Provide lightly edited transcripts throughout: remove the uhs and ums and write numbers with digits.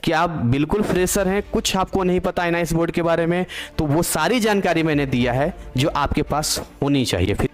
कि आप बिल्कुल फ्रेशर हैं, कुछ आपको नहीं पता एनआईएस बोर्ड के बारे में, तो वो सारी जानकारी मैंने दिया है जो आपके पास होनी चाहिए। फिर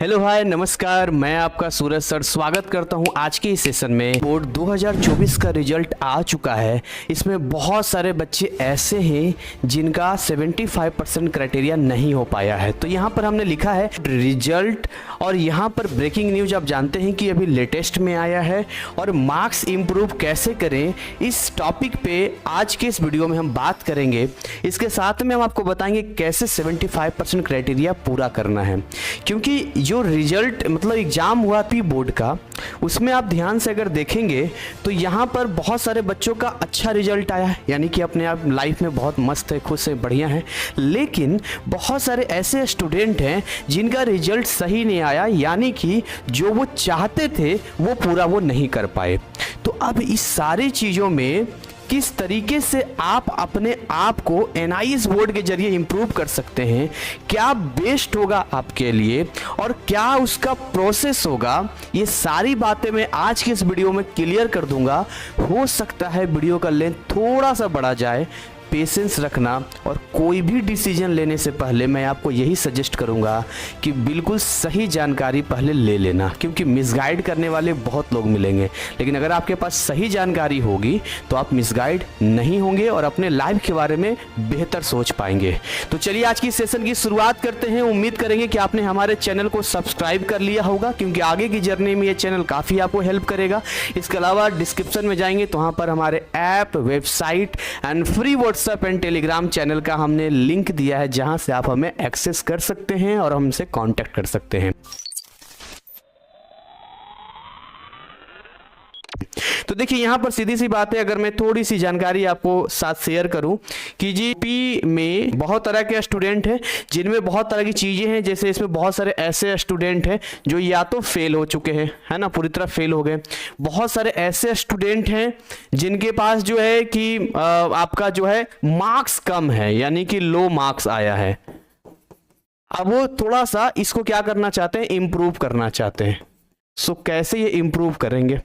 हेलो हाय नमस्कार, मैं आपका सूरज सर स्वागत करता हूं आज के इस सेशन में। बोर्ड 2024 का रिजल्ट आ चुका है। इसमें बहुत सारे बच्चे ऐसे हैं जिनका 75% क्राइटेरिया नहीं हो पाया है। तो यहां पर हमने लिखा है रिजल्ट, और यहां पर ब्रेकिंग न्यूज आप जानते हैं कि अभी लेटेस्ट में आया है, और मार्क्स इंप्रूव कैसे करें इस टॉपिक पे आज के इस वीडियो में हम बात करेंगे। इसके साथ में हम आपको बताएंगे कैसे 75% क्राइटेरिया पूरा करना है, क्योंकि जो रिजल्ट मतलब एग्जाम हुआ पी बोर्ड का, उसमें आप ध्यान से अगर देखेंगे तो यहाँ पर बहुत सारे बच्चों का अच्छा रिजल्ट आया है, यानी कि अपने आप लाइफ में बहुत मस्त है, खुश है, बढ़िया है। लेकिन बहुत सारे ऐसे स्टूडेंट हैं जिनका रिजल्ट सही नहीं आया, यानी कि जो वो चाहते थे वो पूरा वो नहीं कर पाए। तो अब इस सारी चीज़ों में किस तरीके से आप अपने आप को एनआईएस बोर्ड के जरिए इंप्रूव कर सकते हैं, क्या बेस्ट होगा आपके लिए और क्या उसका प्रोसेस होगा, ये सारी बातें मैं आज के इस वीडियो में क्लियर कर दूंगा। हो सकता है वीडियो का लेंथ थोड़ा सा बढ़ा जाए, पेशेंस रखना, और कोई भी डिसीजन लेने से पहले मैं आपको यही सजेस्ट करूंगा कि बिल्कुल सही जानकारी पहले ले लेना, क्योंकि मिसगाइड करने वाले बहुत लोग मिलेंगे। लेकिन अगर आपके पास सही जानकारी होगी तो आप मिसगाइड नहीं होंगे और अपने लाइफ के बारे में बेहतर सोच पाएंगे। तो चलिए आज की सेशन की शुरुआत करते हैं। उम्मीद करेंगे कि आपने हमारे चैनल को सब्सक्राइब कर लिया होगा, क्योंकि आगे की जर्नी में ये चैनल काफ़ी आपको हेल्प करेगा। इसके अलावा डिस्क्रिप्शन में जाएंगे तो वहाँ पर हमारे app, website and free WhatsApp and Telegram channel का हमने लिंक दिया है, जहां से आप हमें एक्सेस कर सकते हैं और हमसे कांटेक्ट कर सकते हैं। तो देखिए यहाँ पर सीधी सी बात है, अगर मैं थोड़ी सी जानकारी आपको साथ शेयर करूं कि जी पी में बहुत तरह के स्टूडेंट हैं जिनमें बहुत तरह की चीज़ें हैं। जैसे इसमें बहुत सारे ऐसे स्टूडेंट हैं जो या तो फेल हो चुके हैं, है ना, पूरी तरह फेल हो गए। बहुत सारे ऐसे स्टूडेंट हैं जिनके पास जो है कि आपका जो है मार्क्स कम है, यानी कि लो मार्क्स आया है। अब वो थोड़ा सा इसको क्या करना चाहते हैं, इम्प्रूव करना चाहते हैं। सो कैसे ये इम्प्रूव करेंगे,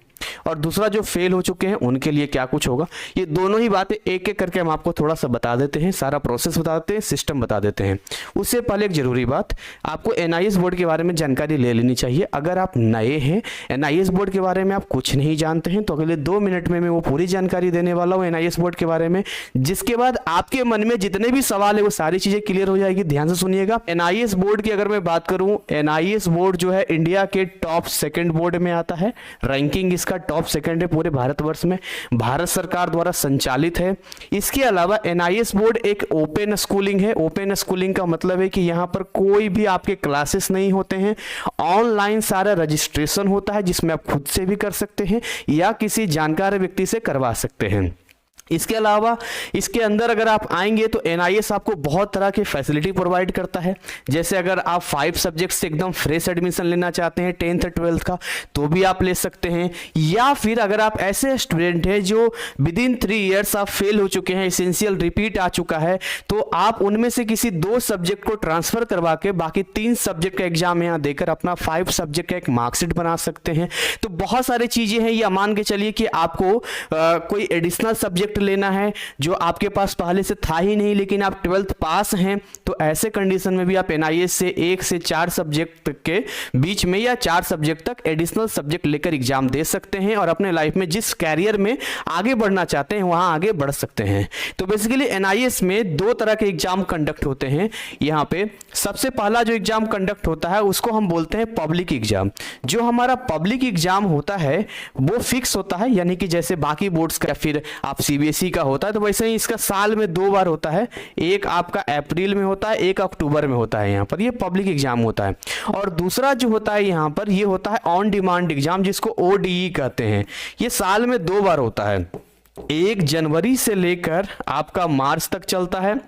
और दूसरा जो फेल हो चुके हैं उनके लिए क्या कुछ होगा, ये दोनों ही बातें एक एक करके हम आपको थोड़ा सा बता देते हैं, सारा प्रोसेस बता देते हैं, सिस्टम बता देते हैं। उससे पहले एक जरूरी बात, आपको एनआईएस बोर्ड के बारे में जानकारी ले लेनी चाहिए। अगर आप नए हैं, एनआईएस बोर्ड के बारे में आप कुछ नहीं जानते हैं, तो अगले 2 मिनट में मैं वो पूरी जानकारी देने वाला हूँ एनआईएस बोर्ड के बारे में, जिसके बाद आपके मन में जितने भी सवाल है वो सारी चीजें क्लियर हो जाएगी। ध्यान से सुनिएगा। एनआईएस बोर्ड की अगर मैं बात करूं, एनआईएस बोर्ड जो है इंडिया के टॉप 2nd बोर्ड में आता है। रैंकिंग इसका टॉप 2nd है पूरे भारतवर्ष में, भारत सरकार द्वारा संचालित है। इसके अलावा एनआईएस बोर्ड एक ओपन स्कूलिंग है। ओपन स्कूलिंग का मतलब है कि यहाँ पर कोई भी आपके क्लासेस नहीं होते हैं, ऑनलाइन सारा रजिस्ट्रेशन होता है, जिसमें आप खुद से भी कर सकते हैं या किसी जानकार व्यक्ति से करवा सकते हैं। इसके अलावा इसके अंदर अगर आप आएंगे तो एनआईएस आपको बहुत तरह की फैसिलिटी प्रोवाइड करता है। जैसे अगर आप 5 सब्जेक्ट से एकदम फ्रेश एडमिशन लेना चाहते हैं 10th 12th का, तो भी आप ले सकते हैं। या फिर अगर आप ऐसे स्टूडेंट हैं जो विदिन 3 ईयर्स आप फेल हो चुके हैं, एसेंशियल रिपीट आ चुका है, तो आप उनमें से किसी 2 सब्जेक्ट को ट्रांसफर करवा के बाकी 3 सब्जेक्ट का एग्जाम यहाँ देकर अपना 5 सब्जेक्ट का एक मार्कशीट बना सकते हैं। तो बहुत सारी चीजें हैं। या मान के चलिए कि आपको कोई एडिशनल सब्जेक्ट लेना है जो आपके पास पहले से था ही नहीं, लेकिन आप 12th पास हैं, तो ऐसे कंडीशन में भी आप एनआईएस से 1 से 4 सब्जेक्ट के बीच में या 4 सब्जेक्ट तक एडिशनल सब्जेक्ट लेकर एग्जाम दे सकते हैं और अपने लाइफ में जिस कैरियर में आगे बढ़ना चाहते हैं वहां आगे बढ़ सकते हैं। तो बेसिकली एनआईएस में 2 तरह के एग्जाम कंडक्ट होते हैं। यहाँ पे सबसे पहला जो एग्जाम कंडक्ट होता है उसको हम बोलते हैं पब्लिक एग्जाम। जो हमारा पब्लिक एग्जाम होता है वो फिक्स होता है, यानी कि जैसे बाकी बोर्ड्स का फिर आप सीबीएसई का होता है, तो वैसे ही इसका साल में 2 बार होता है। एक आपका अप्रैल में होता है, एक अक्टूबर में होता है। यहाँ पर ये पब्लिक एग्जाम होता है। और दूसरा जो होता है यहाँ पर ये होता है ऑन डिमांड एग्जाम, जिसको ओडीई कहते हैं। ये साल में 2 बार होता है। 1 जनवरी से लेकर आपका मार्च तक चलता है,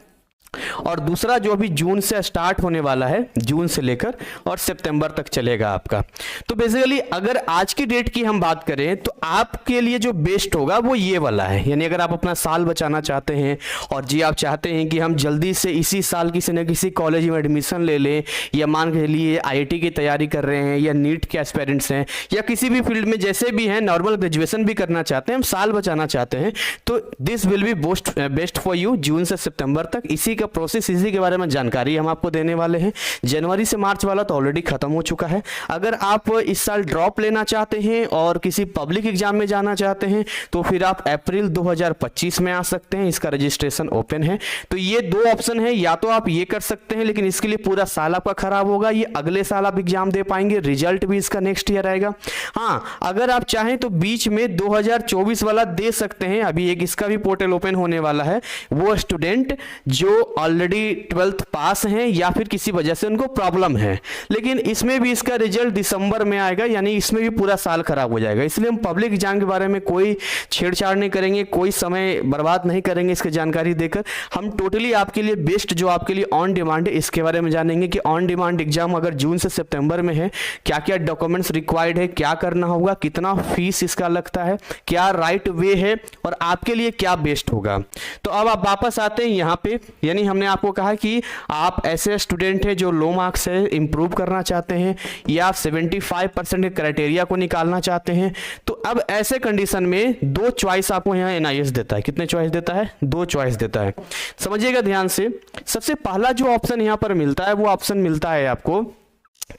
और दूसरा जो अभी जून से स्टार्ट होने वाला है, जून से लेकर और सितंबर तक चलेगा आपका। तो बेसिकली अगर आज की डेट की हम बात करें तो आपके लिए जो बेस्ट होगा वो ये वाला है। यानी अगर आप अपना साल बचाना चाहते हैं और जी आप चाहते हैं कि हम जल्दी से इसी साल किसी न किसी कॉलेज में एडमिशन ले लें, या मान के लिए IIT की तैयारी कर रहे हैं, या नीट के एस्पिरेंट्स हैं, या किसी भी फील्ड में जैसे भी हैं, नॉर्मल ग्रेजुएशन भी करना चाहते हैं, हम साल बचाना चाहते हैं, तो this will be best for you June से सितंबर तक। इसी का प्रोसेस, इसी के बारे में जानकारी हम आपको देने वाले हैं। जनवरी से मार्च वाला तो ऑलरेडी खत्म हो चुका है। अगर आप इस साल ड्रॉप लेना चाहते हैं और किसी पब्लिक एग्जाम में जाना चाहते हैं तो फिर आप अप्रैल 2025 में आ सकते हैं, इसका रजिस्ट्रेशन ओपन है। तो ये दो ऑप्शन है, या तो आप ये कर सकते हैं लेकिन इसके लिए पूरा साल आपका खराब होगा, ये अगले साल आप एग्जाम दे पाएंगे, रिजल्ट भी इसका नेक्स्ट ईयर आएगा। हाँ, अगर आप चाहें तो बीच में 2024 वाला दे सकते हैं, अभी एक इसका भी पोर्टल ओपन होने वाला है। वो स्टूडेंट जो ऑलरेडी 12th पास हैं या फिर किसी वजह से उनको प्रॉब्लम है, लेकिन इसमें भी इसका रिजल्ट दिसंबर में आएगा, यानी इसमें भी पूरा साल खराब हो जाएगा। इसलिए हम पब्लिक एग्जाम के बारे में कोई छेड़छाड़ नहीं करेंगे, कोई समय बर्बाद नहीं करेंगे इसकी जानकारी देकर। हम टोटली आपके लिए बेस्ट जो आपके लिए ऑन डिमांड है इसके बारे में जानेंगे कि ऑन डिमांड एग्जाम अगर जून से सितंबर में है, क्या क्या डॉक्यूमेंट्स रिक्वायर्ड है, क्या करना होगा, कितना फीस इसका लगता है, क्या राइट वे है और आपके लिए क्या बेस्ट होगा। तो अब आप वापस आते हैं यहाँ पे, यानी हमने आपको कहा कि आप ऐसे स्टूडेंट हैं जो लो मार्क्स है, इंप्रूव करना चाहते हैं, या आप 75% के क्राइटेरिया को निकालना चाहते हैं। तो अब ऐसे कंडीशन में दो चॉइस आपको यहाँ NIS देता है। कितने चॉइस देता है? दो चॉइस देता है। समझिएगा ध्यान से। सबसे पहला जो ऑप्शन यहाँ पर मिलता है वो ऑप्शन मिलता है आपको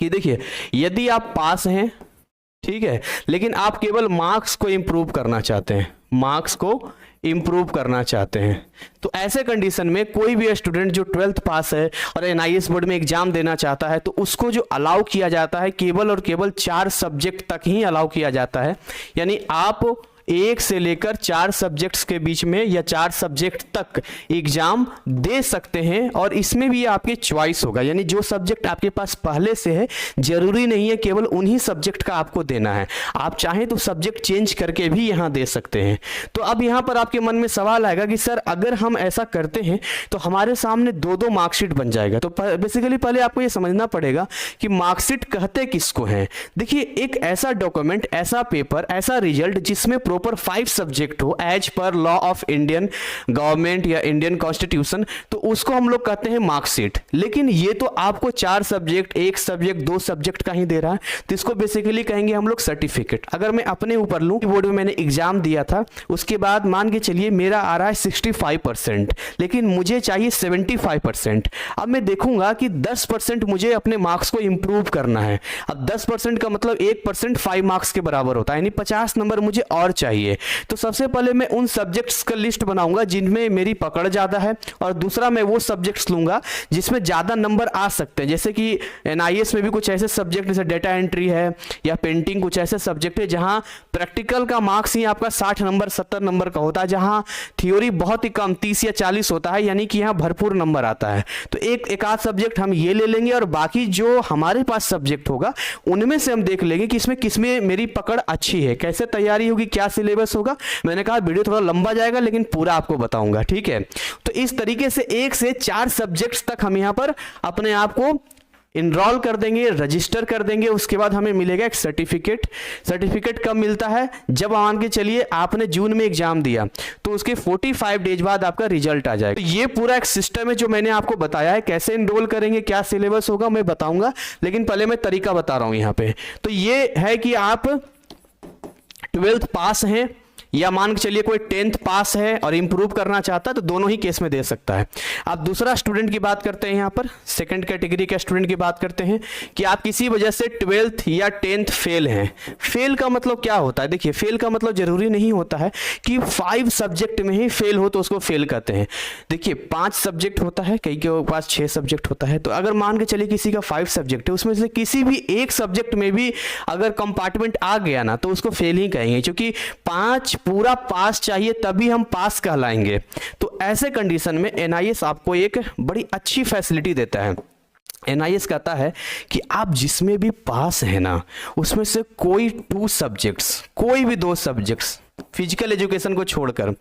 कि देखिए, यदि आप पास हैं, ठीक है, लेकिन आप केवल मार्क्स को इंप्रूव करना चाहते हैं, मार्क्स को इंप्रूव करना चाहते हैं, तो ऐसे कंडीशन में कोई भी स्टूडेंट जो 12th पास है और NIS बोर्ड में एग्जाम देना चाहता है तो उसको जो अलाउ किया जाता है केवल और केवल 4 सब्जेक्ट तक ही अलाउ किया जाता है। यानी आप 1 से लेकर 4 सब्जेक्ट्स के बीच में या 4 सब्जेक्ट तक एग्जाम दे सकते हैं, और इसमें भी आपकी चॉइस होगा। यानी जो सब्जेक्ट आपके पास पहले से है, जरूरी नहीं है केवल उन्हीं सब्जेक्ट का आपको देना है, आप चाहें तो सब्जेक्ट चेंज करके भी यहां दे सकते हैं। तो अब यहां पर आपके मन में सवाल आएगा कि सर अगर हम ऐसा करते हैं तो हमारे सामने 2-2 मार्कशीट बन जाएगा। तो बेसिकली पहले आपको यह समझना पड़ेगा कि मार्कशीट कहते किसको हैं। देखिए, एक ऐसा डॉक्यूमेंट, ऐसा पेपर, ऐसा रिजल्ट जिसमें प्रॉपर 5 सब्जेक्ट हो as per law of Indian government या इंडियन कॉन्स्टिट्यूशन, तो उसको हम लोग कहते हैं मार्कशीट। लेकिन ये तो आपको 4 सब्जेक्ट, 1 सब्जेक्ट, 2 सब्जेक्ट का ही दे रहा है, तो इसको बेसिकली कहेंगे हम लोग सर्टिफिकेट। अगर मैं अपने ऊपर लूं, बोर्ड में मैंने एग्जाम दिया था, उसके बाद मान के चलिए मेरा आ रहा है 65%, लेकिन मुझे चाहिए 75%। अब मैं देखूंगा कि 10% मुझे अपने मार्क्स को इंप्रूव करना है। अब 10% का मतलब 1% 5 मार्क्स के बराबर होता है, यानी 50 नंबर मुझे और चाहिए। तो सबसे पहले मैं उन सब्जेक्ट्स का लिस्ट बनाऊंगा जिनमें मेरी पकड़ ज्यादा है, और दूसरा मैं वो सब्जेक्ट्स लूंगा जिसमें ज्यादा नंबर आ सकते हैं। जैसे कि NIS में भी कुछ ऐसे सब्जेक्ट जैसे डेटा एंट्री है या पेंटिंग, कुछ ऐसे सब्जेक्ट है जहां प्रैक्टिकल का मार्क्स ही आपका 60 नंबर 70 नंबर का होता है, जहां थ्योरी बहुत ही कम 30 या 40 होता है, यानी कि यहां भरपूर नंबर आता है। तो एक आध सब्जेक्ट हम ये ले लेंगे, और बाकी जो हमारे पास सब्जेक्ट होगा उनमें से हम देख लेंगे कि इसमें किसमें मेरी पकड़ अच्छी है, कैसे तैयारी होगी, क्या सिलेबस होगा। मैंने कहा वीडियो थोड़ा लंबा जाएगा लेकिन पूरा आपको बताऊंगा, ठीक है। तो इस तरीके से 1 से 4 सब्जेक्ट्स तक हम यहां पर अपने आप को इनरोल कर देंगे, रजिस्टर कर देंगे। उसके बाद हमें मिलेगा एक सर्टिफिकेट। सर्टिफिकेट कब मिलता है? जब मान के चलिए आपने जून में एग्जाम दिया तो उसके 45 डेज बाद आपका रिजल्ट आ जाएगा। तो ये पूरा एक सिस्टम है जो मैंने आपको बताया है। कैसे इनरोल करेंगे, क्या सिलेबस होगा मैं बताऊंगा, लेकिन पहले मैं तरीका बता रहा हूं यहां पे। तो ये है कि आप 12th पास हैं या मान के चलिए कोई 10th पास है और इंप्रूव करना चाहता है, तो दोनों ही केस में दे सकता है। अब दूसरा स्टूडेंट की बात करते हैं, यहां पर सेकंड कैटेगरी के स्टूडेंट की बात करते हैं कि आप किसी वजह से 12th या 10th फेल हैं। फेल का मतलब क्या होता है? देखिए, फेल का मतलब जरूरी नहीं होता है कि 5 सब्जेक्ट में ही फेल हो तो उसको फेल कहते हैं। देखिए, 5 सब्जेक्ट होता है, कई के पास 6 सब्जेक्ट होता है। तो अगर मान के चलिए किसी का 5 सब्जेक्ट है, उसमें से किसी भी एक सब्जेक्ट में भी अगर कंपार्टमेंट आ गया ना, तो उसको फेल ही कहेंगे, क्योंकि 5 पूरा पास चाहिए तभी हम पास कहलाएंगे। तो ऐसे कंडीशन में NIS आपको एक बड़ी अच्छी फैसिलिटी देता है। NIS कहता है कि आप जिसमें भी पास है ना, उसमें से कोई 2 सब्जेक्ट्स, कोई भी 2 सब्जेक्ट्स फिजिकल एजुकेशन को छोड़कर,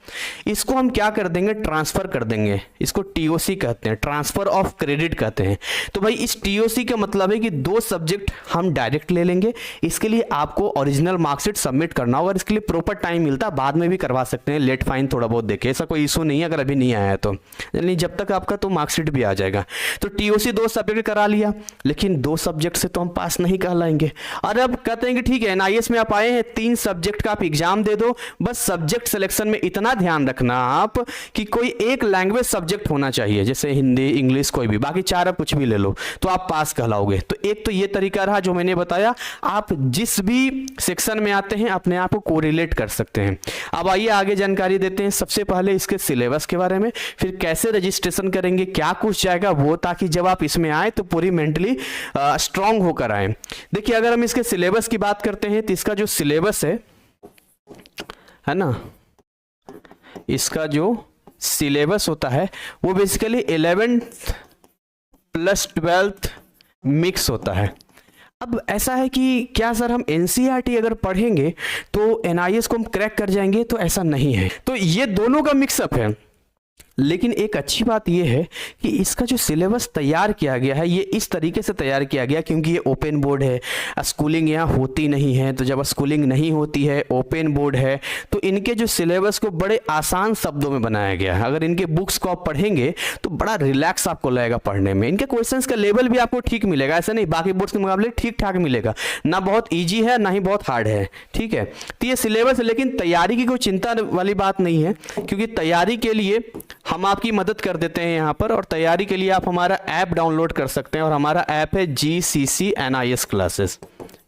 इसको हम क्या कर देंगे, ट्रांसफर कर देंगे। इसको टीओसी कहते हैं, ट्रांसफर ऑफ क्रेडिट कहते हैं। तो भाई इस टीओसी का मतलब है कि 2 सब्जेक्ट हम डायरेक्ट ले लेंगे। इसके लिए आपको ओरिजिनल मार्कशीट सबमिट करना होगा, इसके लिए प्रॉपर टाइम मिलता है, बाद में भी करवा सकते हैं, लेट फाइन थोड़ा बहुत देखे, ऐसा कोई इशू नहीं है अगर अभी नहीं आया है तो, यानी जब तक आपका तो मार्कशीट भी आ जाएगा। तो टीओसी 2 सब्जेक्ट करा लिया, लेकिन 2 सब्जेक्ट से तो हम पास नहीं कहलाएंगे। और अब कहते हैं कि ठीक है एनआईएस में आप आए हैं, 3 सब्जेक्ट का आप एग्जाम दे दो, बस सब्जेक्ट सिलेक्शन में इतना ध्यान रखना आप कि कोई एक लैंग्वेज सब्जेक्ट होना चाहिए, जैसे हिंदी, इंग्लिश, कोई भी, बाकी 4 आप कुछ भी ले लो तो आप पास कहलाओगे। तो एक तो ये तरीका रहा जो मैंने बताया, आप जिस भी सेक्शन में आते हैं अपने आप को कोरिलेट कर सकते हैं। अब आइए आगे जानकारी देते हैं, सबसे पहले इसके सिलेबस के बारे में, फिर कैसे रजिस्ट्रेशन करेंगे, क्या कुछ जाएगा वो, ताकि जब आप इसमें आए तो पूरी मेंटली स्ट्रांग होकर आए। देखिए अगर हम इसके सिलेबस की बात करते हैं तो इसका जो सिलेबस है ना, इसका जो सिलेबस होता है वो basically 11th plus 12th mix होता है। अब ऐसा है कि क्या सर हम एनसीईआरटी अगर पढ़ेंगे तो एनआईएस को हम क्रैक कर जाएंगे, तो ऐसा नहीं है। तो ये दोनों का मिक्सअप है, लेकिन एक अच्छी बात यह है कि इसका जो सिलेबस तैयार किया गया है ये इस तरीके से तैयार किया गया क्योंकि ये ओपन बोर्ड है, स्कूलिंग यहाँ होती नहीं है। तो जब स्कूलिंग नहीं होती है, ओपन बोर्ड है, तो इनके जो सिलेबस को बड़े आसान शब्दों में बनाया गया है। अगर इनके बुक्स को आप पढ़ेंगे तो बड़ा रिलैक्स आपको लगेगा पढ़ने में। इनके क्वेश्चंस का लेवल भी आपको ठीक मिलेगा, ऐसा नहीं बाकी बोर्ड्स के मुकाबले ठीक ठाक मिलेगा, ना बहुत ईजी है ना ही बहुत हार्ड है, ठीक है। तो ये सिलेबस है, लेकिन तैयारी की कोई चिंता वाली बात नहीं है, क्योंकि तैयारी के लिए हम आपकी मदद कर देते हैं यहाँ पर। और तैयारी के लिए आप हमारा ऐप डाउनलोड कर सकते हैं, और हमारा ऐप है GCC NIS क्लासेस,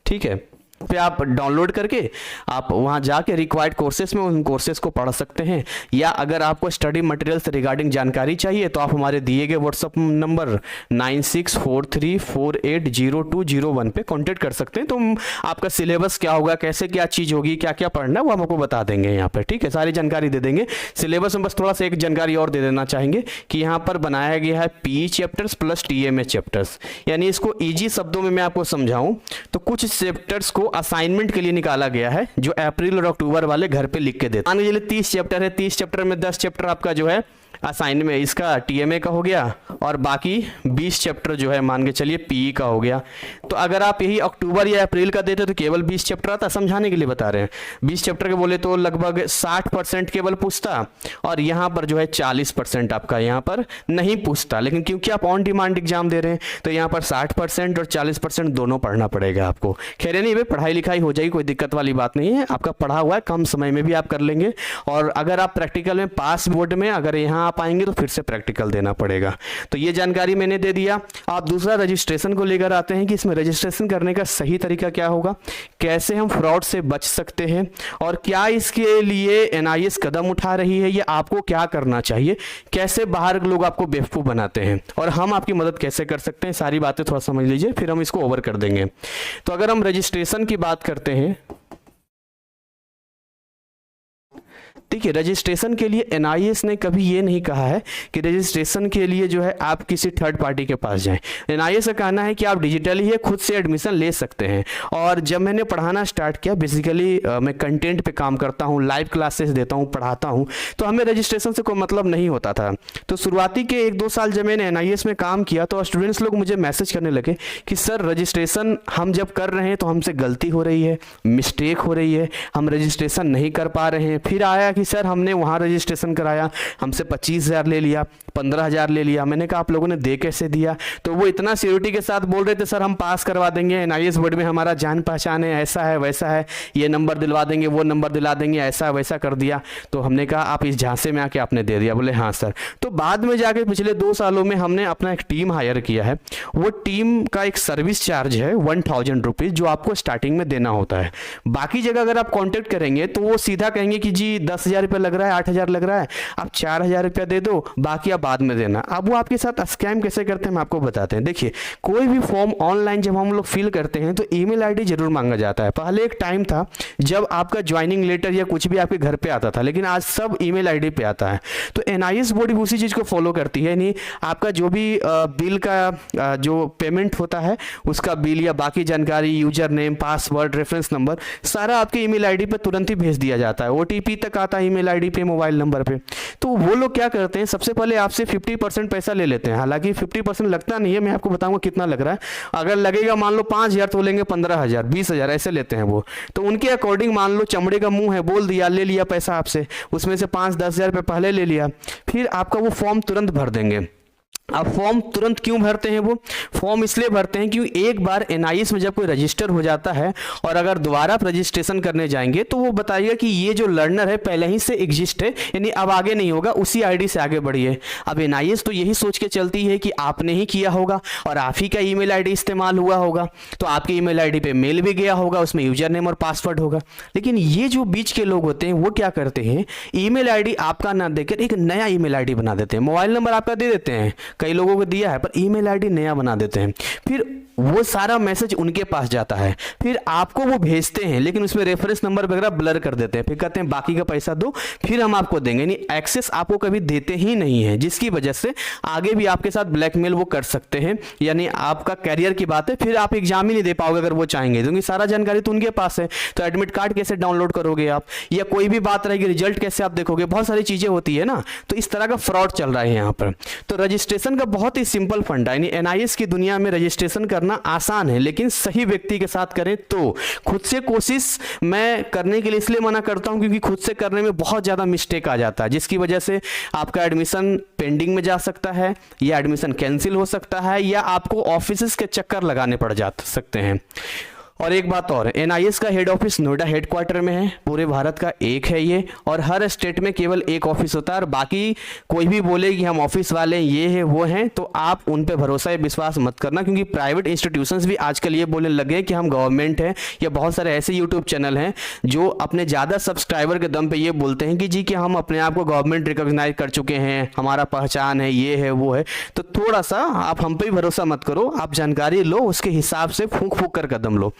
ठीक है। पे आप डाउनलोड करके आप वहां जाके रिक्वायर्ड कोर्सेज में उन कोर्सेज को पढ़ सकते हैं। या अगर आपको स्टडी मटेरियल से रिगार्डिंग जानकारी चाहिए तो आप हमारे दिए गए व्हाट्सएप नंबर 9643480201 पे कांटेक्ट कर सकते हैं। तो आपका सिलेबस क्या होगा, कैसे क्या चीज़ होगी, क्या क्या पढ़ना है वो हम आपको बता देंगे यहाँ पे, ठीक है। सारी जानकारी दे देंगे। सिलेबस में बस थोड़ा सा एक जानकारी और दे देना चाहेंगे कि यहाँ पर बनाया गया है PE chapters plus TMA chapters, यानी इसको ईजी शब्दों में मैं आपको समझाऊं तो कुछ चैप्टर्स को असाइनमेंट के लिए निकाला गया है जो अप्रैल और अक्टूबर वाले घर पे लिख के देते हैं। मान लीजिए 30 चैप्टर है, 30 चैप्टर में 10 चैप्टर आपका जो है असाइनमेंट में इसका TMA का हो गया, और बाकी 20 चैप्टर जो है मान के चलिए PE का हो गया। तो अगर आप यही अक्टूबर या अप्रैल का देते तो केवल 20 चैप्टर आता, समझाने के लिए बता रहे हैं। 20 चैप्टर के बोले तो लगभग 60% केवल पूछता, और यहाँ पर जो है 40% आपका यहाँ पर नहीं पूछता। लेकिन क्योंकि आप ऑन डिमांड एग्जाम दे रहे हैं तो यहाँ पर 60% और 40% दोनों पढ़ना पड़ेगा आपको। खैर नहीं भाई, पढ़ाई लिखाई हो जाएगी, कोई दिक्कत वाली बात नहीं है, आपका पढ़ा हुआ है, कम समय में भी आप कर लेंगे। और अगर आप प्रैक्टिकल में पास बोर्ड में अगर यहाँ आप आएंगे तो फिर से प्रैक्टिकल देना पड़ेगा। तो ये जानकारी मैंने दे दिया। आप दूसरा रजिस्ट्रेशन को लेकर आते हैं कि इसमें रजिस्ट्रेशन करने का सही तरीका क्या होगा, कैसे हम फ्रॉड से बच सकते हैं, और क्या इसके लिए एनआईएस कदम उठा रही है, या आपको क्या करना चाहिए, कैसे बाहर लोग आपको बेवकूफ़ बनाते हैं और हम आपकी मदद कैसे कर सकते हैं, सारी बातें थोड़ा समझ लीजिए, फिर हम इसको ओवर कर देंगे। तो अगर हम रजिस्ट्रेशन की बात करते हैं, देखिए रजिस्ट्रेशन के लिए एनआईएस ने कभी ये नहीं कहा है कि रजिस्ट्रेशन के लिए जो है आप किसी थर्ड पार्टी के पास जाएं। एनआईएस का कहना है कि आप डिजिटली ही खुद से एडमिशन ले सकते हैं। और जब मैंने पढ़ाना स्टार्ट किया, बेसिकली मैं कंटेंट पे काम करता हूँ, लाइव क्लासेस देता हूँ, पढ़ाता हूँ, तो हमें रजिस्ट्रेशन से कोई मतलब नहीं होता था। तो शुरुआती के 1-2 साल जब मैंने एनआईएस में काम किया तो स्टूडेंट्स लोग मुझे मैसेज करने लगे कि सर रजिस्ट्रेशन हम जब कर रहे हैं तो हमसे गलती हो रही है, मिस्टेक हो रही है, हम रजिस्ट्रेशन नहीं कर पा रहे हैं। फिर आया कि सर हमने वहाँ रजिस्ट्रेशन कराया, हमसे 25,000 ले लिया, 15,000 ले लिया। मैंने कहा आप लोगों ने दे कैसे दिया? तो वो इतना सिक्योरिटी के साथ बोल रहे थे सर हम पास करवा देंगे, एनआईएस बोर्ड में हमारा जान पहचान है, ऐसा है वैसा है, ये नंबर दिलवा देंगे, वो नंबर दिला देंगे, ऐसा वैसा कर दिया। तो हमने कहा आप इस झांसे में आके आपने दे दिया? बोले हाँ सर। तो बाद में जाके पिछले 2 सालों में हमने अपना एक टीम हायर किया है। वो टीम का एक सर्विस चार्ज है 1000 रुपीज़ जो आपको स्टार्टिंग में देना होता है। बाकी जगह अगर आप कॉन्टेक्ट करेंगे तो वो सीधा कहेंगे कि जी 10 10,000 रुपया लग रहा है, 8,000 लग रहा है, आप 4,000 रुपया दे दो, बाकी आप बाद में देना। अब वो आपके साथ स्कैम कैसे करते हैं हम आपको बताते हैं। देखिए, कोई भी फॉर्म ऑनलाइन जब हम लोग फिल करते हैं तो ईमेल आईडी जरूर मांगा जाता है। पहले एक टाइम था जब आपका ज्वाइनिंग लेटर या कुछ भी आपके घर पे आता था, लेकिन आज सब ईमेल आईडी पे आता है। तो एनआईएस बॉडी उसी चीज़ को फॉलो करती है, यानी आपका जो भी बिल का जो पेमेंट होता है उसका बिल या बाकी जानकारी, user name, password, reference number, सारा आपके ईमेल आईडी पे तुरंत ही भेज दिया जाता है। ओटीपी तक आता है ईमेल आईडी पे, मोबाइल नंबर पे। तो वो लोग क्या करते हैं, सबसे पहले आपसे 50% पैसा ले लेते हैं। हालांकि 50% लगता नहीं है, मैं आपको बताऊंगा कितना लग रहा है। अगर लगेगा मान लो 5,000 तो लेंगे 15,000, 20,000 ऐसे लेते हैं वो। तो उनके अकॉर्डिंग मान लो चमड़े का मुंह है, बोल दिया, ले लिया पैसा आपसे, उसमें से 5-10 हज़ार रुपये पहले ले लिया, फिर आपका वो फॉर्म तुरंत भर देंगे। अब फॉर्म तुरंत क्यों भरते हैं? वो फॉर्म इसलिए भरते हैं क्योंकि एक बार एनआईएस में जब कोई रजिस्टर हो जाता है और अगर दोबारा रजिस्ट्रेशन करने जाएंगे तो वो बताइएगा कि ये जो लर्नर है पहले ही से एग्जिस्ट है, यानी अब आगे नहीं होगा, उसी आईडी से आगे बढ़िए। अब एनआईएस तो यही सोच के चलती है कि आपने ही किया होगा और आप ही का ईमेल आईडी इस्तेमाल हुआ होगा, तो आपके ईमेल आईडी पे मेल भी गया होगा, उसमें यूजर नेम और पासवर्ड होगा। लेकिन ये जो बीच के लोग होते हैं वो क्या करते हैं, ईमेल आईडी आपका ना देकर एक नया ईमेल आईडी बना देते हैं। मोबाइल नंबर आपका दे देते हैं, कई लोगों को दिया है, पर ईमेल आईडी नया बना देते हैं। फिर वो सारा मैसेज उनके पास जाता है, फिर आपको वो भेजते हैं, लेकिन उसमें रेफरेंस नंबर वगैरह ब्लर कर देते हैं। फिर कहते हैं बाकी का पैसा दो, फिर हम आपको देंगे, यानी एक्सेस आपको कभी देते ही नहीं है, जिसकी वजह से आगे भी आपके साथ ब्लैकमेल वो कर सकते हैं। यानी आपका कैरियर की बात है, फिर आप एग्जाम ही नहीं दे पाओगे अगर वो चाहेंगे, क्योंकि सारा जानकारी तो उनके पास है। तो एडमिट कार्ड कैसे डाउनलोड करोगे आप, या कोई भी बात रहेगी, रिजल्ट कैसे आप देखोगे, बहुत सारी चीजें होती है ना। तो इस तरह का फ्रॉड चल रहा है यहाँ पर। तो रजिस्ट्रेशन का बहुत ही सिंपल फंडा, यानी एनआईएस की दुनिया में रजिस्ट्रेशन करना आसान है, लेकिन सही व्यक्ति के साथ करें तो। खुद से कोशिश मैं करने के लिए इसलिए मना करता हूं क्योंकि खुद से करने में बहुत ज्यादा मिस्टेक आ जाता है, जिसकी वजह से आपका एडमिशन पेंडिंग में जा सकता है, या एडमिशन कैंसिल हो सकता है, या आपको ऑफिसेस के चक्कर लगाने पड़ जा सकते हैं। और एक बात और, एनआईएस का हेड ऑफिस नोएडा हेडक्वार्टर में है, पूरे भारत का एक है ये, और हर स्टेट में केवल एक ऑफिस होता है। और बाकी कोई भी बोले कि हम ऑफिस वाले ये है वो हैं, तो आप उन पे भरोसा या विश्वास मत करना, क्योंकि प्राइवेट इंस्टीट्यूशंस भी आजकल ये बोलने लगे कि हम गवर्नमेंट है, या बहुत सारे ऐसे यूट्यूब चैनल हैं जो अपने ज़्यादा सब्सक्राइबर के दम पे ये बोलते हैं कि जी कि हम अपने आप को गवर्नमेंट रिकॉग्नाइज कर चुके हैं, हमारा पहचान है, ये है वो है। तो थोड़ा सा आप हम पे भी भरोसा मत करो, आप जानकारी लो, उसके हिसाब से फूंक फूंक कर कदम लो।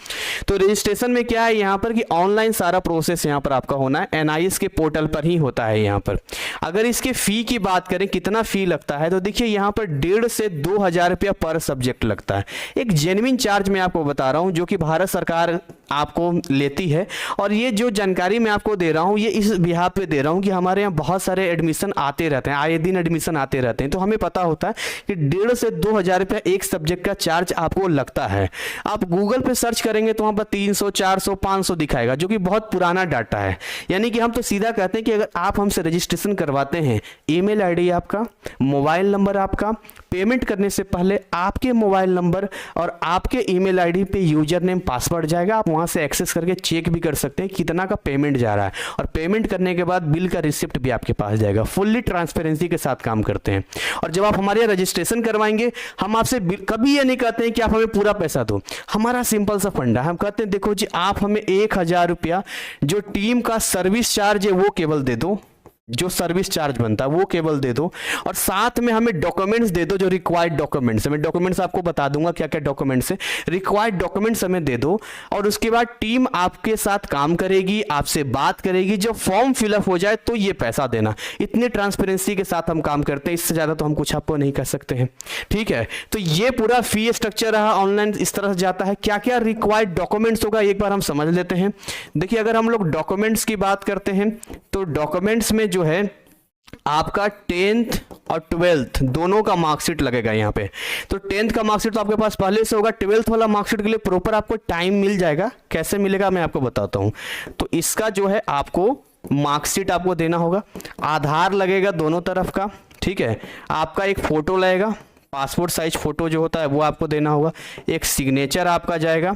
तो रजिस्ट्रेशन में क्या है यहाँ पर कि ऑनलाइन सारा प्रोसेस यहाँ पर आपका होना है, एनआईएस के पोर्टल पर ही होता है यहाँ पर। अगर इसके फी की बात करें, कितना फी लगता है, तो देखिए यहाँ पर 1,500 से 2,000 रुपया पर सब्जेक्ट लगता है। एक जेन्युइन चार्ज मैं आपको बता रहा हूँ, जो कि भारत सरकार आपको लेती है। और ये जो जानकारी मैं आपको दे रहा हूँ, ये इस बिहार पे दे रहा हूँ कि हमारे यहाँ बहुत सारे एडमिशन आते रहते हैं, आए दिन एडमिशन आते रहते हैं, तो हमें पता होता है कि 1,500 से 2,000 रुपया एक सब्जेक्ट का चार्ज आपको लगता है। आप गूगल पे सर्च करेंगे तो वहाँ पर 300, 400, 500 दिखाएगा, जो कि बहुत पुराना डाटा है। यानी कि हम तो सीधा कहते हैं कि अगर आप हमसे रजिस्ट्रेशन करवाते हैं, ईमेल आईडी आपका, मोबाइल नंबर आपका, पेमेंट करने से पहले आपके मोबाइल नंबर और आपके ईमेल आईडी पे यूजर नेम, पासवर्ड जाएगा। आप वहां से एक्सेस करके चेक भी कर सकते हैं कितना का पेमेंट जा रहा है, और पेमेंट करने के बाद बिल का रिसिप्ट भी आपके पास जाएगा। फुल्ली ट्रांसपेरेंसी के साथ काम करते हैं। और जब आप हमारे रजिस्ट्रेशन करवाएंगे, हम आपसे कभी ये नहीं कहते हैं कि आप हमें पूरा पैसा दो। हमारा सिंपल सा फंडा, हम कहते हैं देखो जी, आप हमें 1,000 रुपया जो टीम का सर्विस चार्ज है वो केवल दे दो, जो सर्विस चार्ज बनता है वो केवल दे दो, और साथ में हमें डॉक्यूमेंट्स दे दो, जो रिक्वायर्ड डॉक्यूमेंट्स है। मैं डॉक्यूमेंट्स आपको बता दूंगा क्या क्या डॉक्यूमेंट्स है, रिक्वायर्ड डॉक्यूमेंट्स हमें दे दो। और उसके बाद टीम आपके साथ काम करेगी, आपसे बात करेगी, जब फॉर्म फिलअप हो जाए तो ये पैसा देना। इतनी ट्रांसपेरेंसी के साथ हम काम करते हैं, इससे ज़्यादा तो हम कुछ आपको नहीं कर सकते हैं। ठीक है, तो ये पूरा फी स्ट्रक्चर रहा ऑनलाइन, इस तरह से जाता है। क्या क्या रिक्वायर्ड डॉक्यूमेंट्स होगा एक बार हम समझ लेते हैं। देखिए, अगर हम लोग डॉक्यूमेंट्स की बात करते हैं तो डॉक्यूमेंट्स में जो है आपका 10th और 12th दोनों का मार्कशीट लगेगा यहाँ पे। तो 10th का मार्कशीट तो आपके पास पहले से होगा, 12th वाला मार्कशीट के लिए प्रॉपर आपको टाइम मिल जाएगा। कैसे मिलेगा मैं आपको बताता हूँ। तो इसका जो है आपको मार्कशीट आपको देना होगा, आधार लगेगा दोनों तरफ का, ठीक है, आपका एक फोटो लगेगा, पासपोर्ट साइज फोटो जो होता है वो आपको देना होगा, एक सिग्नेचर आपका जाएगा,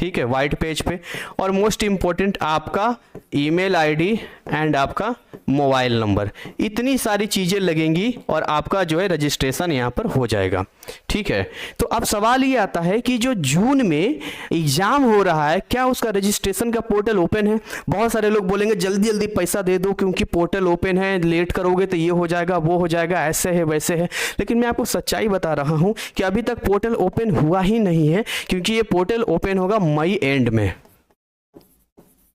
ठीक है, व्हाइट पेज पे। और मोस्ट इंपॉर्टेंट आपका ईमेल आईडी एंड आपका मोबाइल नंबर, इतनी सारी चीजें लगेंगी और आपका जो है रजिस्ट्रेशन यहाँ पर हो जाएगा। ठीक है, तो अब सवाल ये आता है कि जो जून में एग्जाम हो रहा है, क्या उसका रजिस्ट्रेशन का पोर्टल ओपन है? बहुत सारे लोग बोलेंगे जल्दी जल्दी पैसा दे दो क्योंकि पोर्टल ओपन है, लेट करोगे तो ये हो जाएगा वो हो जाएगा, ऐसे है वैसे है। लेकिन मैं आपको सच्चाई बता रहा हूं कि अभी तक पोर्टल ओपन हुआ ही नहीं है, क्योंकि ये पोर्टल ओपन होगा मई एंड में।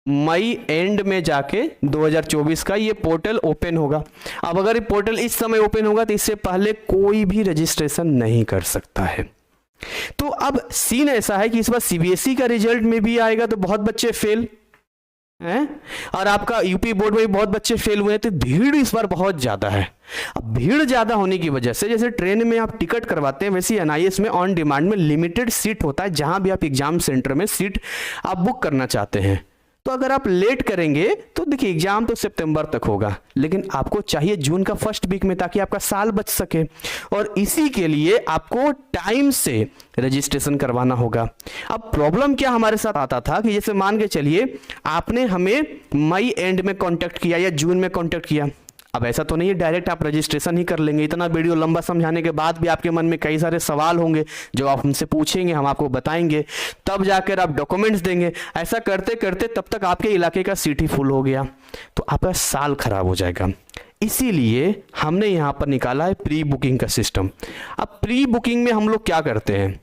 मई एंड में जाके 2024 का ये पोर्टल ओपन होगा। अब अगर ये पोर्टल इस समय ओपन होगा तो इससे पहले कोई भी रजिस्ट्रेशन नहीं कर सकता है। तो अब सीन ऐसा है कि इस बार सीबीएसई का रिजल्ट में भी आएगा तो बहुत बच्चे फेल हैं, और आपका यूपी बोर्ड में भी बहुत बच्चे फेल हुए हैं, तो भीड़ इस बार बहुत ज्यादा है। अब भीड़ ज्यादा होने की वजह से, जैसे ट्रेन में आप टिकट करवाते हैं वैसे एनआईएस में ऑन डिमांड में लिमिटेड सीट होता है, जहां भी आप एग्जाम सेंटर में सीट आप बुक करना चाहते हैं। तो अगर आप लेट करेंगे तो देखिए एग्जाम तो सितंबर तक होगा, लेकिन आपको चाहिए जून का फर्स्ट वीक में, ताकि आपका साल बच सके। और इसी के लिए आपको टाइम से रजिस्ट्रेशन करवाना होगा। अब प्रॉब्लम क्या हमारे साथ आता था कि जैसे मान के चलिए आपने हमें मई एंड में कांटेक्ट किया या जून में कांटेक्ट किया, अब ऐसा तो नहीं है डायरेक्ट आप रजिस्ट्रेशन ही कर लेंगे। इतना वीडियो लंबा समझाने के बाद भी आपके मन में कई सारे सवाल होंगे जो आप हमसे पूछेंगे, हम आपको बताएंगे, तब जाकर आप डॉक्यूमेंट्स देंगे। ऐसा करते करते तब तक आपके इलाके का सीट ही फुल हो गया, तो आपका साल खराब हो जाएगा। इसीलिए हमने यहां पर निकाला है प्री बुकिंग का सिस्टम। अब प्री बुकिंग में हम लोग क्या करते हैं?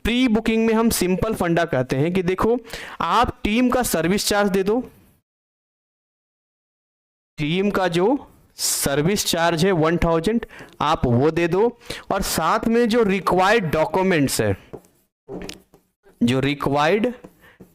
प्री बुकिंग में हम सिंपल फंडा कहते हैं कि देखो आप टीम का सर्विस चार्ज दे दो, टीम का जो सर्विस चार्ज है 1000 आप वो दे दो, और साथ में जो रिक्वायर्ड डॉक्यूमेंट्स है, जो रिक्वायर्ड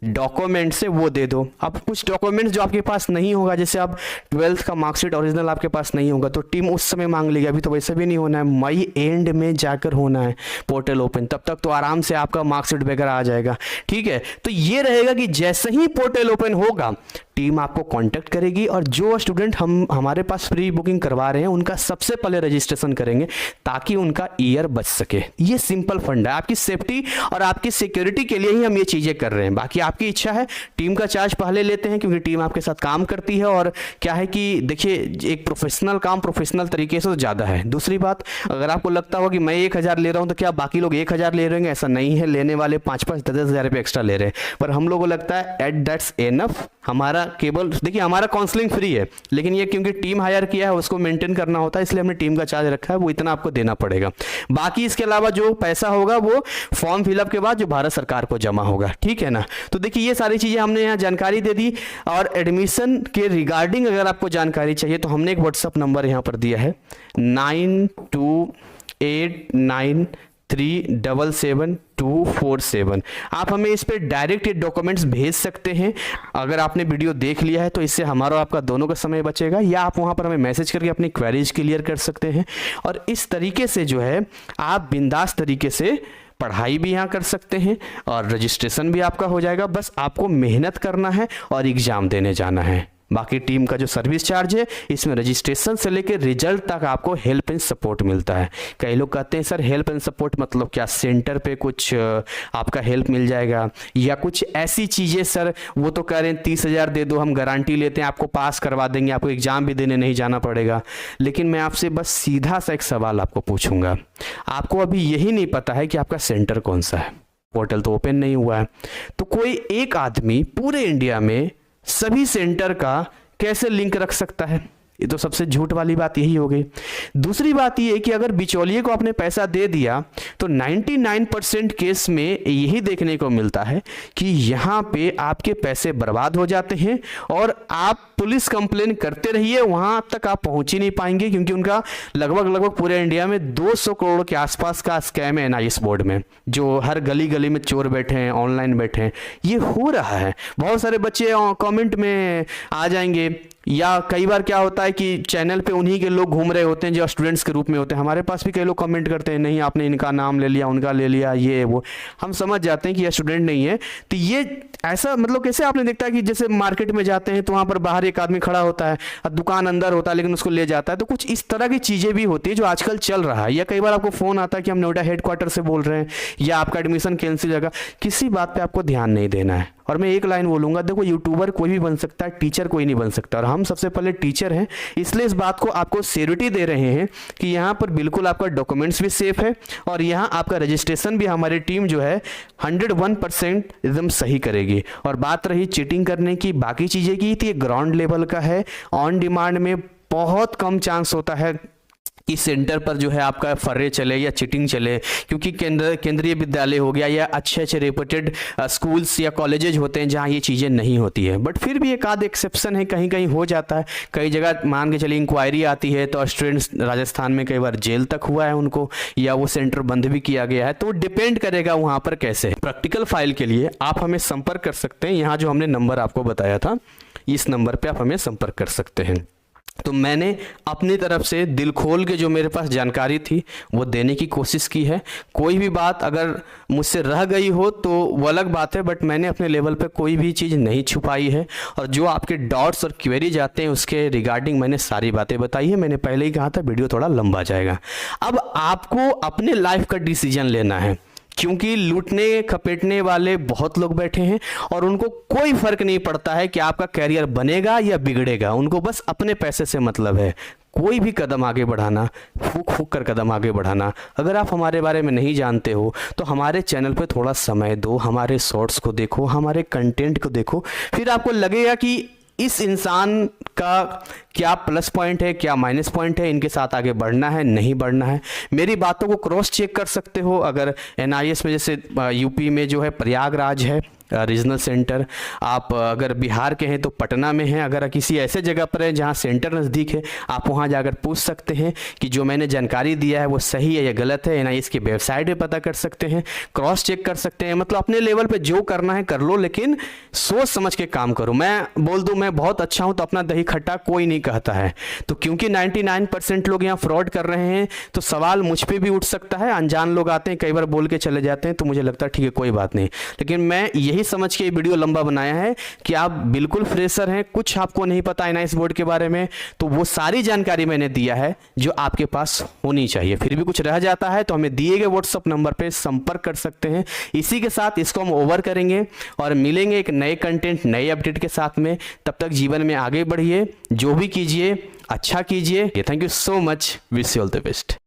डॉक्यूमेंट्स है वो दे दो। अब कुछ डॉक्यूमेंट्स जो आपके पास नहीं होगा, जैसे आप 12th का मार्कशीट ओरिजिनल आपके पास नहीं होगा तो टीम उस समय मांग लेगी, अभी तो वैसे भी नहीं होना है, मई एंड में जाकर होना है पोर्टल ओपन, तब तक तो आराम से आपका मार्कशीट वगैरह आ जाएगा। ठीक है, तो ये रहेगा कि जैसे ही पोर्टल ओपन होगा टीम आपको कांटेक्ट करेगी, और जो स्टूडेंट हमारे पास प्री बुकिंग करवा रहे हैं उनका सबसे पहले रजिस्ट्रेशन करेंगे ताकि उनका ईयर बच सके। ये सिंपल फंड है, आपकी सेफ्टी और आपकी सिक्योरिटी के लिए ही हम ये चीजें कर रहे हैं। बाकी आपकी इच्छा है, टीम का चार्ज पहले लेते हैं क्योंकि टीम आपके साथ काम करती है, और क्या है कि देखिए एक प्रोफेशनल काम प्रोफेशनल तरीके से तो ज्यादा है। दूसरी बात, अगर आपको लगता हो कि मैं 1000 ले रहा हूं तो क्या बाकी लोग 1000 ले रहे हैं? ऐसा नहीं है, लेने वाले 5-5 10 हज़ार रुपये एक्स्ट्रा ले रहे हैं, पर हम लोगों को लगता है एट दैट्स एनफ। हमारा केवल देखिए हमारा काउंसलिंग फ्री है, लेकिन ये क्योंकि टीम हायर किया है उसको मेंटेन करना होता है, इसलिए हमने टीम का चार्ज रखा है, वो इतना आपको देना पड़ेगा। बाकी इसके अलावा जो पैसा होगा वो फॉर्म फिलअप के बाद जो भारत सरकार को जमा होगा। ठीक है ना, तो देखिए ये सारी चीजें हमने यहाँ जानकारी दे दी। और एडमिशन के रिगार्डिंग अगर आपको जानकारी चाहिए तो हमने एक व्हाट्सएप नंबर यहाँ पर दिया है 9289377247। आप हमें इस पे डायरेक्ट ये डॉक्यूमेंट्स भेज सकते हैं। अगर आपने वीडियो देख लिया है तो इससे हमारा और आपका दोनों का समय बचेगा, या आप वहां पर हमें मैसेज करके अपनी क्वेरीज क्लियर कर सकते हैं। और इस तरीके से जो है आप बिंदास तरीके से पढ़ाई भी यहाँ कर सकते हैं और रजिस्ट्रेशन भी आपका हो जाएगा। बस आपको मेहनत करना है और एग्जाम देने जाना है। बाकी टीम का जो सर्विस चार्ज है, इसमें रजिस्ट्रेशन से लेकर रिजल्ट तक आपको हेल्प एंड सपोर्ट मिलता है। कई लोग कहते हैं सर हेल्प एंड सपोर्ट मतलब क्या, सेंटर पे कुछ आपका हेल्प मिल जाएगा या कुछ ऐसी चीज़ें? सर वो तो कह रहे हैं 30,000 दे दो, हम गारंटी लेते हैं आपको पास करवा देंगे, आपको एग्जाम भी देने नहीं जाना पड़ेगा। लेकिन मैं आपसे बस सीधा सा एक सवाल आपको पूछूंगा, आपको अभी यही नहीं पता है कि आपका सेंटर कौन सा है, पोर्टल तो ओपन नहीं हुआ है, तो कोई एक आदमी पूरे इंडिया में सभी सेंटर का कैसे लिंक रख सकता है? ये तो सबसे झूठ वाली बात यही हो गई। दूसरी बात ये कि अगर बिचौलिए को आपने पैसा दे दिया तो 99% केस में यही देखने को मिलता है कि यहाँ पे आपके पैसे बर्बाद हो जाते हैं और आप पुलिस कंप्लेन करते रहिए, वहां तक आप पहुंच ही नहीं पाएंगे, क्योंकि उनका लगभग पूरे इंडिया में 200 करोड़ के आसपास का स्कैम है एनआईएस बोर्ड में, जो हर गली गली में चोर बैठे हैं, ऑनलाइन बैठे हैं, ये हो रहा है। बहुत सारे बच्चे कमेंट में आ जाएंगे या कई बार क्या होता है कि चैनल पे उन्हीं के लोग घूम रहे होते हैं जो स्टूडेंट्स के रूप में होते हैं। हमारे पास भी कई लोग कमेंट करते हैं नहीं आपने इनका नाम ले लिया, उनका ले लिया, ये वो। हम समझ जाते हैं कि ये स्टूडेंट नहीं है। तो ये ऐसा मतलब कैसे आपने देखता है कि जैसे मार्केट में जाते हैं तो वहाँ पर बाहर एक आदमी खड़ा होता है, अब दुकान अंदर होता है लेकिन उसको ले जाता है। तो कुछ इस तरह की चीज़ें भी होती है जो आजकल चल रहा है। या कई बार आपको फ़ोन आता है कि हम नोएडा हेडक्वार्टर से बोल रहे हैं या आपका एडमिशन कैंसिल होगा। किसी बात पे आपको ध्यान नहीं देना है। और मैं एक लाइन बोलूँगा, देखो यूट्यूबर कोई भी बन सकता है, टीचर कोई नहीं बन सकता। और हम सबसे पहले टीचर हैं, इसलिए इस बात को आपको श्योरिटी दे रहे हैं कि यहाँ पर बिल्कुल आपका डॉक्यूमेंट्स भी सेफ है और यहाँ आपका रजिस्ट्रेशन भी हमारी टीम जो है 101% एकदम सही करेगी। और बात रही चीटिंग करने की, बाकी चीज़ें की, तो ये ग्राउंड लेवल का है। ऑन डिमांड में बहुत कम चांस होता है कि सेंटर पर जो है आपका फर्रे चले या चीटिंग चले, क्योंकि केंद्रीय विद्यालय हो गया या अच्छे अच्छे रेपुटेड स्कूल्स या कॉलेजेज होते हैं जहाँ ये चीज़ें नहीं होती है। बट फिर भी एक आध एक्सेप्शन है, कहीं कहीं हो जाता है। कई जगह मान के चलिए इंक्वायरी आती है तो स्टूडेंट्स राजस्थान में कई बार जेल तक हुआ है उनको, या वो सेंटर बंद भी किया गया है। तो डिपेंड करेगा वहाँ पर कैसे। प्रैक्टिकल फाइल के लिए आप हमें संपर्क कर सकते हैं। यहाँ जो हमने नंबर आपको बताया था, इस नंबर पर आप हमें संपर्क कर सकते हैं। तो मैंने अपनी तरफ से दिल खोल के जो मेरे पास जानकारी थी वो देने की कोशिश की है। कोई भी बात अगर मुझसे रह गई हो तो वो अलग बात है, बट मैंने अपने लेवल पे कोई भी चीज़ नहीं छुपाई है। और जो आपके डाउट्स और क्वेरी जाते हैं उसके रिगार्डिंग मैंने सारी बातें बताई है। मैंने पहले ही कहा था वीडियो थोड़ा लंबा जाएगा। अब आपको अपने लाइफ का डिसीजन लेना है, क्योंकि लूटने खपेटने वाले बहुत लोग बैठे हैं और उनको कोई फर्क नहीं पड़ता है कि आपका कैरियर बनेगा या बिगड़ेगा। उनको बस अपने पैसे से मतलब है। कोई भी कदम आगे बढ़ाना, फूक फूक कर कदम आगे बढ़ाना। अगर आप हमारे बारे में नहीं जानते हो तो हमारे चैनल पे थोड़ा समय दो, हमारे शॉर्ट्स को देखो, हमारे कंटेंट को देखो, फिर आपको लगेगा कि इस इंसान का क्या प्लस पॉइंट है, क्या माइनस पॉइंट है, इनके साथ आगे बढ़ना है नहीं बढ़ना है। मेरी बातों को क्रॉस चेक कर सकते हो। अगर NIS में जैसे यूपी में जो है प्रयागराज है रीजनल सेंटर, आप अगर बिहार के हैं तो पटना में है। अगर किसी ऐसे जगह पर है जहां सेंटर नज़दीक है, आप वहां जाकर पूछ सकते हैं कि जो मैंने जानकारी दिया है वो सही है या गलत है। NIS की वेबसाइट पे पता कर सकते हैं, क्रॉस चेक कर सकते हैं। मतलब अपने लेवल पे जो करना है कर लो, लेकिन सोच समझ के काम करो। मैं बोल दूं मैं बहुत अच्छा हूं तो अपना दही खट्टा कोई नहीं कहता है। तो क्योंकि 99% लोग यहाँ फ्रॉड कर रहे हैं तो सवाल मुझ पर भी उठ सकता है। अनजान लोग आते हैं, कई बार बोल के चले जाते हैं, तो मुझे लगता है ठीक है कोई बात नहीं। लेकिन मैं यही समझ के वीडियो लंबा बनाया है कि आप बिल्कुल फ्रेशर हैं, कुछ आपको नहीं पता NIS बोर्ड के बारे में, तो वो सारी जानकारी मैंने दिया है जो आपके पास होनी चाहिए। फिर भी कुछ रह जाता है तो हमें दिए गए व्हाट्सएप नंबर पे संपर्क कर सकते हैं। इसी के साथ इसको हम ओवर करेंगे और मिलेंगे एक नए कंटेंट, नए अपडेट के साथ में। तब तक जीवन में आगे बढ़िए, जो भी कीजिए अच्छा कीजिए। Thank you so much, wish you all the best.